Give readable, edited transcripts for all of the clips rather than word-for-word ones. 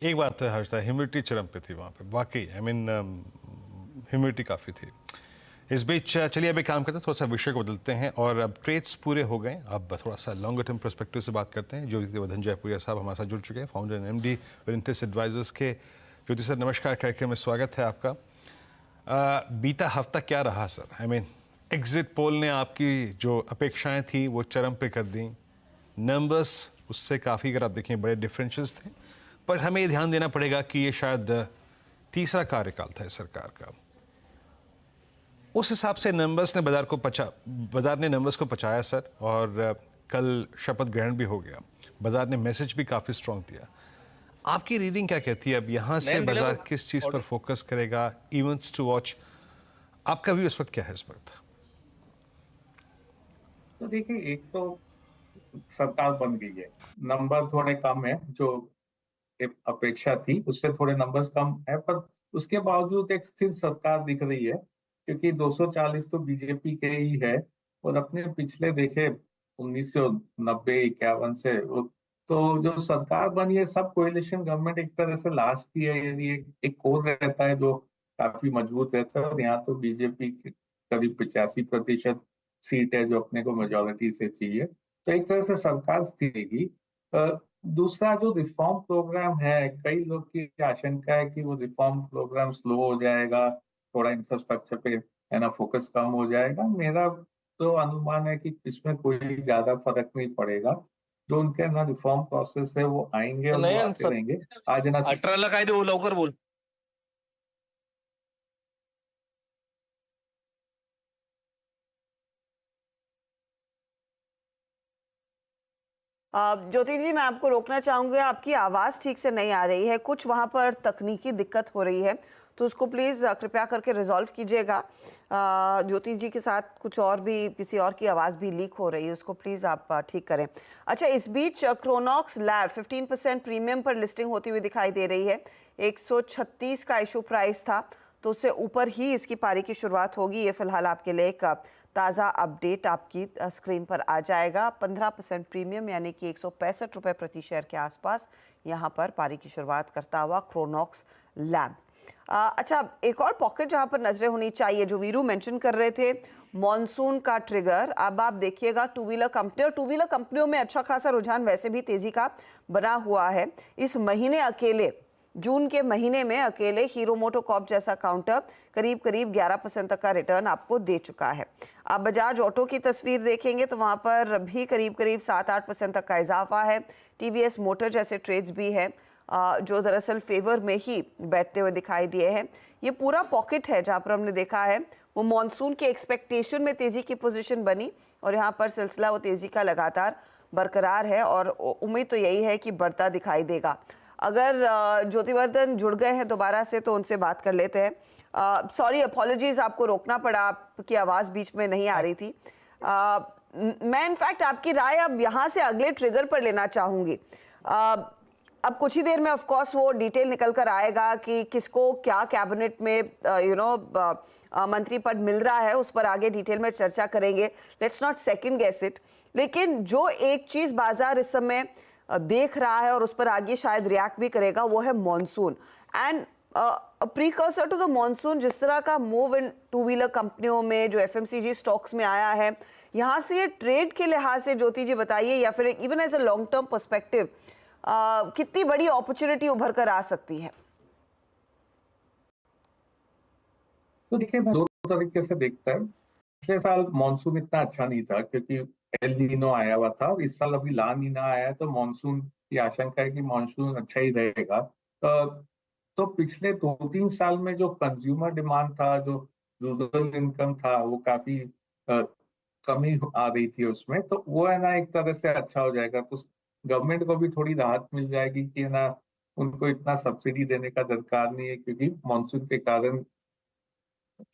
एक बात है हर्षदा, ह्यूमिडिटी चरम पे थी वहाँ पे, वाकई आई मीन ह्यूमिडिटी काफ़ी थी। इस बीच चलिए अब एक काम करते हैं, थोड़ा सा विषय को बदलते हैं और अब ट्रेड्स पूरे हो गए, अब थोड़ा सा लॉन्गर टर्म पर्सपेक्टिव से बात करते हैं। ज्योति वर्धन जयपुरिया साहब हमारे साथ जुड़ चुके हैं, founder and MD Vintage Advisors के। ज्योति सर नमस्कार, कार्यक्रम में स्वागत है आपका। बीता हफ्ता क्या रहा sir? I mean exit poll ने आपकी जो अपेक्षाएं थी वो चरम पे कर दी, नंबर्स उससे काफ़ी, अगर आप देखें, बड़े डिफरेंसेस थे। पर हमें ये ध्यान देना पड़ेगा कि ये शायद तीसरा कार्यकाल था इस सरकार का। उस हिसाब से नंबर्स ने बाजार ने नंबर्स को पचाया सर, और कल शपथ ग्रहण भी हो गया। बाजार ने मैसेज भी काफ़ी स्ट्रॉन्ग दिया। आपकी रीडिंग क्या कहती है? अब यहाँ से बाजार किस चीज़ पर फोकस करेगा? इवेंट्स टू वॉच, आपका व्यू इस वक्त क्या है इस वक्त? तो देखिए, एक तो सरकार बन गई है, नंबर थोड़े कम है, जो एक अपेक्षा थी उससे थोड़े नंबर्स कम है, पर उसके बावजूद एक स्थिर सरकार दिख रही है, क्योंकि 240 तो बीजेपी के ही है। और अपने पिछले देखे 1990-91 से तो जो सरकार बनी है, सब कोएलिशन गवर्नमेंट एक तरह से लास्ट की है, यानी एक कोर रहता है जो काफी मजबूत रहता है। और यहाँ तो बीजेपी करीब 85% सीट है जो अपने को मेजोरिटी से चाहिए, तो एक तरह से सरकार स्थिर रहेगी। दूसरा, जो रिफॉर्म प्रोग्राम है, कई लोग की आशंका है कि वो रिफॉर्म प्रोग्राम स्लो हो जाएगा, थोड़ा इंफ्रास्ट्रक्चर पे है ना फोकस कम हो जाएगा। मेरा तो अनुमान है कि इसमें कोई ज्यादा फर्क नहीं पड़ेगा। जो उनके ना रिफॉर्म प्रोसेस है वो आएंगे और वो नाही आते रहेंगे। आज ना 18ला काय देऊ, लवकर बोल. ज्योति जी, मैं आपको रोकना चाहूंगी, आपकी आवाज़ ठीक से नहीं आ रही है, कुछ वहाँ पर तकनीकी दिक्कत हो रही है, तो उसको प्लीज़ कृपया करके रिजॉल्व कीजिएगा। ज्योति जी के साथ कुछ और भी, किसी और की आवाज़ भी लीक हो रही है, उसको प्लीज़ आप ठीक करें। अच्छा, इस बीच क्रोनॉक्स लैब 15% प्रीमियम पर लिस्टिंग होती हुई दिखाई दे रही है। 136 का इशू प्राइस था, तो उससे ऊपर ही इसकी पारी की शुरुआत होगी। ये फिलहाल आपके लिए एक ताज़ा अपडेट आपकी स्क्रीन पर आ जाएगा। 15% प्रीमियम यानी कि 165 रुपये प्रति शेयर के आसपास यहाँ पर पारी की शुरुआत करता हुआ क्रोनॉक्स लैब। अच्छा, एक और पॉकेट जहाँ पर नजरें होनी चाहिए, जो वीरू मेंशन कर रहे थे, मॉनसून का ट्रिगर। अब आप देखिएगा टू व्हीलर कंपनी, और टू व्हीलर कंपनियों में अच्छा खासा रुझान वैसे भी तेजी का बना हुआ है। इस महीने अकेले, जून के महीने में अकेले हीरो मोटोकॉर्प जैसा काउंटर करीब 11% तक का रिटर्न आपको दे चुका है। आप बजाज ऑटो की तस्वीर देखेंगे तो वहाँ पर भी करीब 7-8% तक का इजाफा है। टीवीएस मोटर जैसे ट्रेड्स भी है जो दरअसल फेवर में ही बैठते हुए दिखाई दिए हैं। ये पूरा पॉकेट है जहाँ पर हमने देखा है वो मॉनसून के एक्सपेक्टेशन में तेजी की पोजीशन बनी, और यहाँ पर सिलसिला वो तेजी का लगातार बरकरार है और उम्मीद तो यही है कि बढ़ता दिखाई देगा। अगर ज्योतिवर्धन जुड़ गए हैं दोबारा से तो उनसे बात कर लेते हैं। सॉरी, अपॉलॉजीज, आपको रोकना पड़ा, आपकी आवाज़ बीच में नहीं आ रही थी। मैं इनफैक्ट आपकी राय अब यहाँ से अगले ट्रिगर पर लेना चाहूँगी। अब कुछ ही देर में ऑफ कोर्स वो डिटेल निकल कर आएगा कि किसको क्या कैबिनेट में मंत्री पद मिल रहा है, उस पर आगे डिटेल में चर्चा करेंगे। Let's not second guess it. लेकिन जो एक चीज़ बाजार इस समय देख रहा है और उस पर आगे शायद रिएक्ट भी करेगा, वो है monsoon and precursor to the monsoon. जिस तरह का मूव इन टू व्हीलर कंपनियों में जो एफएमसीजी स्टॉक्स में आया है, यहाँ से ये ट्रेड के लिहाज से ज्योति जी बताइए, या फिर even as a long term perspective कितनी बड़ी अपॉर्चुनिटी उभर कर आ सकती है? तो देखिए, मैं दो तरीके से देखता है। पिछले साल मॉनसून इतना अच्छा नहीं था क्योंकि एल नीनो आया हुआ था, और इस साल अभी ला नीना आया है, तो मॉनसून की आशंका है कि मॉनसून अच्छा ही रहेगा। तो पिछले 2-3 साल में जो कंज्यूमर डिमांड था, जो रूरल इनकम था, वो काफी कमी आ रही थी उसमें, तो वो है ना एक तरह से अच्छा हो जाएगा। तो गवर्नमेंट को भी थोड़ी राहत मिल जाएगी कि है ना उनको इतना सब्सिडी देने का दरकार नहीं है, क्योंकि मानसून के कारण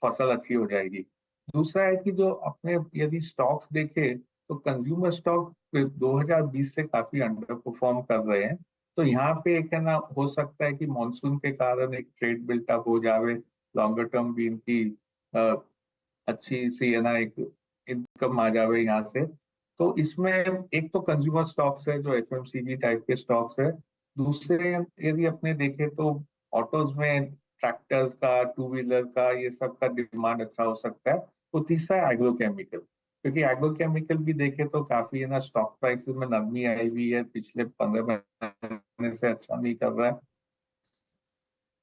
फसल अच्छी हो जाएगी। दूसरा है कि जो अपने यदि स्टॉक्स देखे तो कंज्यूमर स्टॉक 2020 से काफी अंडर परफॉर्म कर रहे हैं। तो यहाँ पे एक है ना हो सकता है कि मॉनसून के कारण एक ट्रेड बिल्टअप हो जावे, लॉन्गर टर्म भी इनकी अच्छी सी है ना एक इनकम आ जावे यहाँ से। तो इसमें एक तो कंज्यूमर स्टॉक्स है जो एफएमसीजी टाइप के स्टॉक्स है, दूसरे यदि अपने देखें तो ऑटोज में ट्रैक्टर्स का, टू व्हीलर का, ये सब का डिमांड अच्छा हो सकता है। तो तीसरा है एग्रोकेमिकल, क्योंकि एग्रोकेमिकल भी देखें तो काफी है ना, स्टॉक प्राइसेस में नरमी आई हुई है, पिछले 15 महीने से अच्छा नहीं कर रहा है,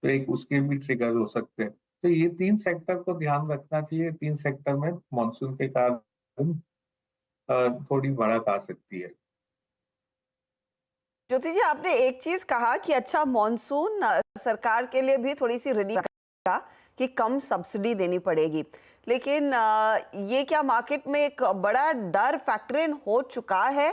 तो एक उसके भी ट्रिगर हो सकते हैं। तो ये तीन सेक्टर को ध्यान रखना चाहिए। तीन सेक्टर में मानसून के कारण थोड़ी बढ़त आ सकती है। ज्योति जी, आपने एक चीज कहा कि अच्छा मॉनसून सरकार के लिए भी थोड़ी सी रिलीफ का कि कम सब्सिडी देनी पड़ेगी, लेकिन ये क्या मार्केट में एक बड़ा डर फैक्टर इन हो चुका है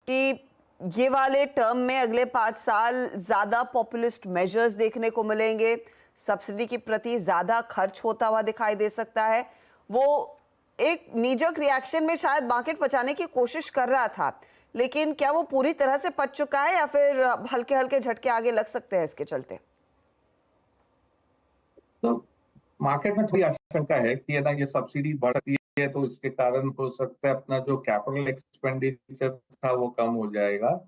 कि ये वाले टर्म में अगले 5 साल ज्यादा पॉपुलिस्ट मेजर्स देखने को मिलेंगे, सब्सिडी के प्रति ज्यादा खर्च होता हुआ दिखाई दे सकता है? वो एक नीजक रिएक्शन में शायद मार्केट बचाने की कोशिश कर रहा था, लेकिन क्या वो पूरी तरह से पच चुका है या फिर हल्के हल्के झटके आगे लग सकते हैं इसके चलते? तो मार्केट में थोड़ी आशंका है कि है ना, ये सब्सिडी बढ़ सकती है, तो इसके कारण हो सकता है अपना जो कैपिटल एक्सपेंडिचर था वो कम हो जाएगा।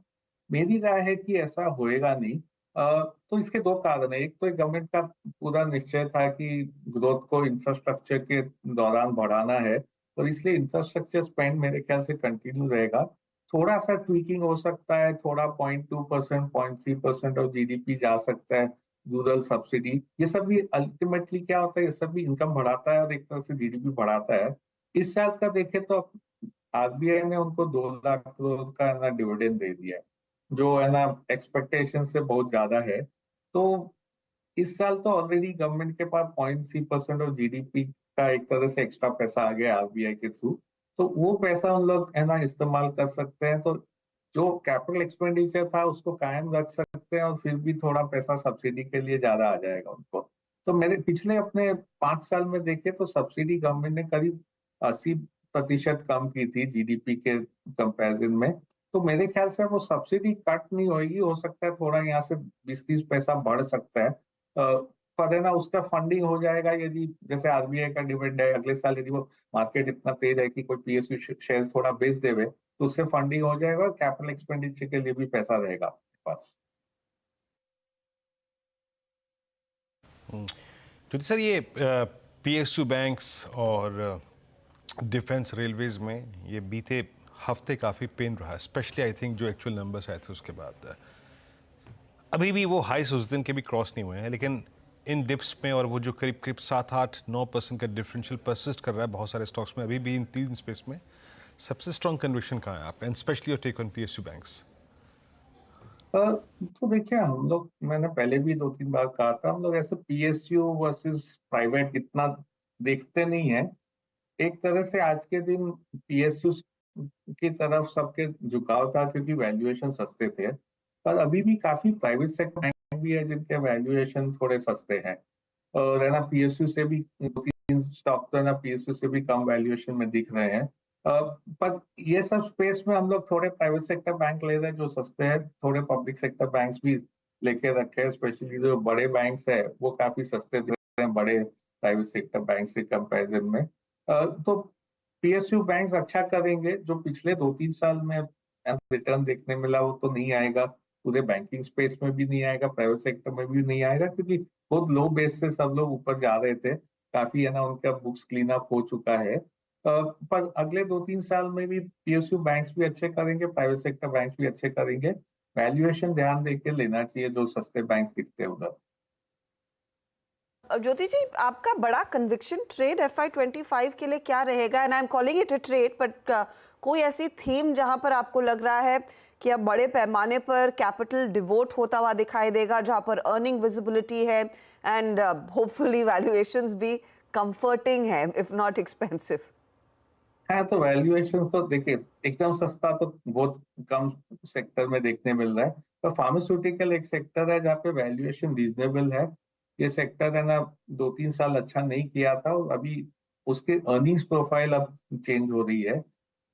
मेरी राय है कि ऐसा होएगा नहीं। तो इसके दो कारण है। एक तो गवर्नमेंट का पूरा निश्चय था कि ग्रोथ को इंफ्रास्ट्रक्चर के दौरान बढ़ाना है, और इसलिए इंफ्रास्ट्रक्चर स्पेंड मेरे ख्याल से कंटिन्यू रहेगा। थोड़ा सा ट्वीकिंग हो सकता है, थोड़ा 0.2%, 0.3% ऑफ जीडीपी जा सकता है रूरल सब्सिडी। ये सब भी अल्टीमेटली क्या होता है, ये सब भी इनकम बढ़ाता है और एक तरह से जीडीपी बढ़ाता है। इस साल का देखें तो आरबीआई ने उनको 2 लाख करोड़ का है ना डिविडेंड दे दिया है, जो है ना एक्सपेक्टेशन से बहुत ज्यादा है। तो इस साल तो ऑलरेडी गवर्नमेंट के पास 0.3% ऑफ जीडीपी का एक तरह से एक्स्ट्रा पैसा आ गया आरबीआई के थ्रू, तो वो पैसा उन लोग है ना इस्तेमाल कर सकते हैं। तो जो कैपिटल एक्सपेंडिचर था उसको कायम रख सकते हैं, और फिर भी थोड़ा पैसा सब्सिडी के लिए ज्यादा आ जाएगा उनको। तो मेरे पिछले अपने 5 साल में देखे तो सब्सिडी गवर्नमेंट ने करीब 80% कम की थी जीडीपी के कंपैरिजन में। तो मेरे ख्याल से वो सब्सिडी कट नहीं होगी, हो सकता है थोड़ा यहाँ से 20-30 पैसा बढ़ सकता है। पर है ना, उसका फंडिंग हो जाएगा यदि जैसे आरबीआई का डिविडेंड है, अगले साल यदि वो मार्केट इतना तेज है कि कोई पीएसयू शेयर थोड़ा बेच देवे, तो उससे फंडिंग हो जाएगा और कैपिटल एक्सपेंडिचर के लिए भी पैसा रहेगा आपके पास। तो सर ये पीएसयू बैंक्स और डिफेंस रेलवेज में ये बीते हफ्ते काफ़ी पेन रहा, स्पेशली आई थिंक जो एक्चुअल नंबर्स आए थे उसके बाद। अभी भी वो हाइस उस दिन के भी क्रॉस नहीं हुए हैं, लेकिन इन डिप्स में और वो जो करीब करीब 7-8-9% का डिफरेंशियल परसिस्ट कर रहा है बहुत सारे स्टॉक्स में, अभी भी इन तीन स्पेस में सबसे स्ट्रॉन्ग कन्विक्शन कहाँ है आप, and specially your take on PSU banks? तो देखिए, हम लोग, मैंने पहले भी 2-3 बार कहा था, हम लोग ऐसे पीएसयू वर्सेस प्राइवेट इतना देखते नहीं है। एक तरह से आज के दिन पीएसयू की तरफ सबके झुकाव था क्योंकि वैल्यूएशन सस्ते थे, पर अभी भी काफी प्राइवेट सेक्टर बैंक भी है जिनके वैल्यूएशन थोड़े सस्ते हैं, और है ना पीएसयू से भी 2-3 स्टॉक तो है ना पीएसयू से भी कम वैल्यूएशन में दिख रहे हैं। पर ये सब स्पेस में हम लोग थोड़े प्राइवेट सेक्टर बैंक ले रहे हैं जो सस्ते हैं, थोड़े पब्लिक सेक्टर बैंक्स भी लेके रखे हैं। स्पेशली जो बड़े बैंक्स है वो काफी सस्ते दे रहे हैं बड़े प्राइवेट सेक्टर बैंक से कंपैरिजन में। तो पीएसयू बैंक्स अच्छा करेंगे। जो पिछले 2-3 साल में रिटर्न देखने मिला वो तो नहीं आएगा, पूरे बैंकिंग स्पेस में भी नहीं आएगा, प्राइवेट सेक्टर में भी नहीं आएगा, क्योंकि बहुत लो बेस से सब लोग ऊपर जा रहे थे। काफी है ना उनका बुक्स क्लीन अप हो चुका है। पर अगले 2-3 साल में भी पीएसयू बैंक्स भी अच्छे करेंगे, प्राइवेट सेक्टर बैंक्स भी अच्छे करेंगे। वैल्यूएशन ध्यान देके लेना चाहिए जो सस्ते बैंक्स दिखते हैं उधर। ज्योति जी, आपका बड़ा कन्विक्शन ट्रेड FY25 के लिए क्या रहेगा? And I am calling it a trade, but कोई ऐसी थीम जहां पर आपको लग रहा है कि अब बड़े पैमाने पर कैपिटल डिवोट होता हुआ दिखाई देगा, जहां पर अर्निंग विजिबिलिटी है एंड होपफुली वैल्यूएशंस भी कंफर्टिंग है इफ नॉट एक्सपेंसिव? हाँ, तो वैल्यूएशन तो देखिए एकदम सस्ता तो बहुत कम सेक्टर में देखने मिल रहा है। तो फार्मास्यूटिकल एक सेक्टर है जहाँ पे वैल्यूएशन रीजनेबल है। ये सेक्टर है ना 2-3 साल अच्छा नहीं किया था, और अभी उसके अर्निंग्स प्रोफाइल अब चेंज हो रही है।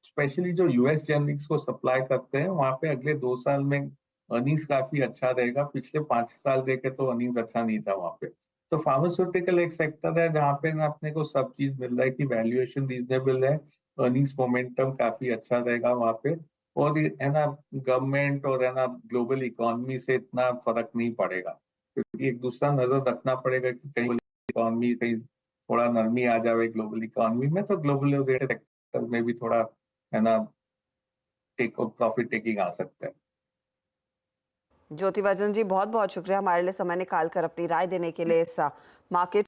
स्पेशली जो यूएस जेनरिक्स को सप्लाई करते हैं वहां पे अगले 2 साल में अर्निंग्स काफी अच्छा रहेगा। पिछले 5 साल देखे तो अर्निंग्स अच्छा नहीं था वहां पे। तो फार्मास्यूटिकल एक सेक्टर है जहाँ पे ना अपने को सब चीज मिल रहा है कि वैल्यूएशन रीजनेबल है, अर्निंग्स मोमेंटम काफी अच्छा रहेगा वहां पे। और है ना गवर्नमेंट और है ना ग्लोबल इकोनॉमी से इतना फर्क नहीं पड़ेगा, क्योंकि एक दूसरा नजर रखना पड़ेगा कि कहीं इकोनॉमी कहीं थोड़ा नरमी आ जाए ग्लोबल इकोनॉमी में, तो ग्लोबल सेक्टर में भी थोड़ा है ना प्रॉफिट टेकिंग आ सकता है। ज्योतिवर्धन जी, बहुत बहुत शुक्रिया हमारे लिए समय निकाल कर अपनी राय देने के लिए इस मार्केट